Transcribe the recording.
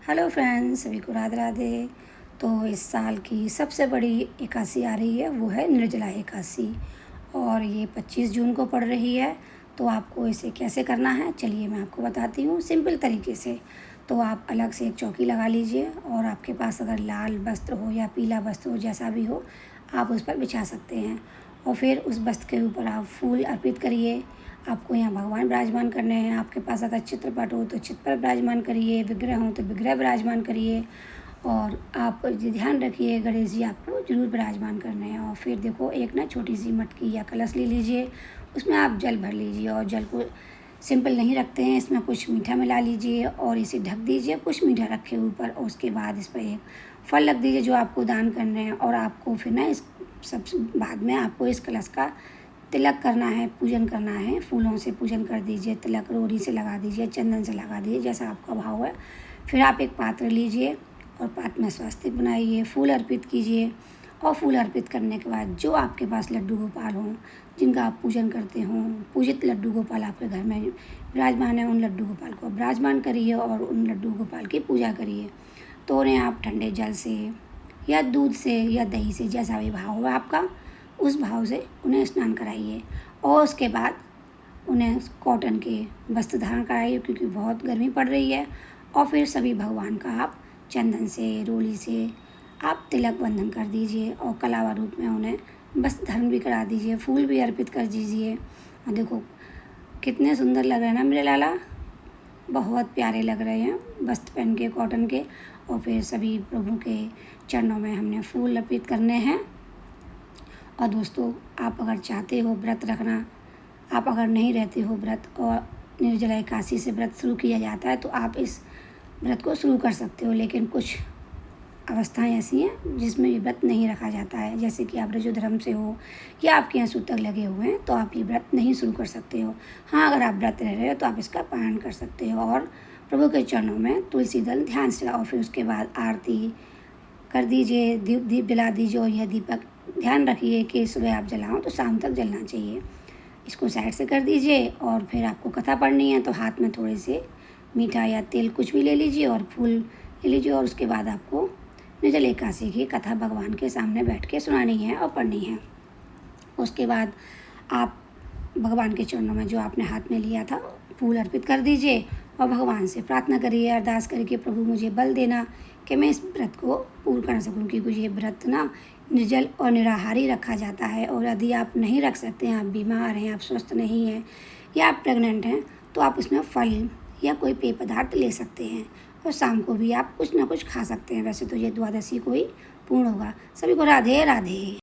Hello friends, सभी को राधे राधे। तो इस साल की सबसे बड़ी एकादशी आ रही है, वो है निर्जला एकादशी और ये 25 जून को पड़ रही है। तो आपको इसे कैसे करना है, चलिए मैं आपको बताती हूँ सिंपल तरीके से। तो आप अलग से एक चौकी लगा लीजिए और आपके पास अगर लाल वस्त्र हो या पीला वस्त्र हो, जैसा भी हो, आप उस पर बिछा सकते हैं। और फिर उस वस्त्र के ऊपर आप फूल अर्पित करिए। आपको यहाँ भगवान विराजमान करने हैं। आपके पास अगर चित्रपट हो तो चित्र पर विराजमान करिए, विग्रह हो तो विग्रह विराजमान करिए। और आप ये ध्यान रखिए, गणेश जी आपको जरूर विराजमान करने हैं। और फिर देखो, एक ना छोटी सी मटकी या कलश ले लीजिए, उसमें आप जल भर लीजिए और जल को सिंपल नहीं रखते हैं, इसमें कुछ मीठा मिला लीजिए और इसे ढक दीजिए कुछ मीठा रखे ऊपर। और उसके बाद इस पर एक फल रख दीजिए जो आपको दान करने हैं। और आपको फिर ना इस सब बाद में आपको इस कलश का तिलक करना है, पूजन करना है। फूलों से पूजन कर दीजिए, तिलक रोड़ी से लगा दीजिए, चंदन से लगा दीजिए, जैसा आपका भाव है। फिर आप एक पात्र लीजिए और पात्र में स्वस्तिक बनाइए, फूल अर्पित कीजिए। और फूल अर्पित करने के बाद जो आपके पास लड्डू गोपाल हों, जिनका आप पूजन करते हों, पूजित लड्डू गोपाल आपके घर में विराजमान है, उन लड्डू गोपाल को विराजमान करिए और उन लड्डू गोपाल की पूजा करिए। तो उन्हें आप ठंडे जल से या दूध से या दही से, जैसा भी भाव है आपका, उस भाव से उन्हें स्नान कराइए। और उसके बाद उन्हें कॉटन के वस्त्र धारण कराइए, क्योंकि बहुत गर्मी पड़ रही है। और फिर सभी भगवान का आप चंदन से, रोली से आप तिलक बंधन कर दीजिए और कलावा रूप में उन्हें वस्त्र धारण भी करा दीजिए, फूल भी अर्पित कर दीजिए। और देखो कितने सुंदर लग रहे हैं ना मेरे लाला, बहुत प्यारे लग रहे हैं वस्त्र पहन के, कॉटन के। और फिर सभी प्रभु के चरणों में हमने फूल अर्पित करने हैं। और दोस्तों, आप अगर चाहते हो व्रत रखना, आप अगर नहीं रहते हो व्रत और निर्जला एकादशी से व्रत शुरू किया जाता है, तो आप इस व्रत को शुरू कर सकते हो। लेकिन कुछ अवस्थाएं ऐसी हैं जिसमें ये व्रत नहीं रखा जाता है, जैसे कि आप रजो धर्म से हो या आपके यहाँ सूतक लगे हुए हैं, तो आप ये व्रत नहीं शुरू कर सकते हो। हाँ, अगर आप व्रत रह रहे हो तो आप इसका पालन कर सकते हो और प्रभु के चरणों में तुलसी दल ध्यान से लगाओ। फिर उसके बाद आरती कर दीजिए, दीप जला दीजिए। और यह दीपक ध्यान रखिए कि सुबह आप जलाओ तो शाम तक जलना चाहिए। इसको साइड से कर दीजिए और फिर आपको कथा पढ़नी है, तो हाथ में थोड़े से मीठा या तेल कुछ भी ले लीजिए और फूल ले लीजिए। और उसके बाद आपको निर्जला एकादशी की कथा भगवान के सामने बैठ के सुनानी है और पढ़नी है। उसके बाद आप भगवान के चरणों में जो आपने हाथ में लिया था फूल अर्पित कर दीजिए और भगवान से प्रार्थना करिए, अरदास करिए कि प्रभु मुझे बल देना कि मैं इस व्रत को पूर्ण कर सकूं। क्योंकि ये व्रत ना निर्जल और निराहारी रखा जाता है। और यदि आप नहीं रख सकते हैं, आप बीमार हैं, आप स्वस्थ नहीं हैं या आप प्रेग्नेंट हैं, तो आप इसमें फल या कोई पेय पदार्थ ले सकते हैं। और शाम को भी आप कुछ ना कुछ खा सकते हैं। वैसे तो ये द्वादशी को ही पूर्ण होगा। सभी को राधे राधे।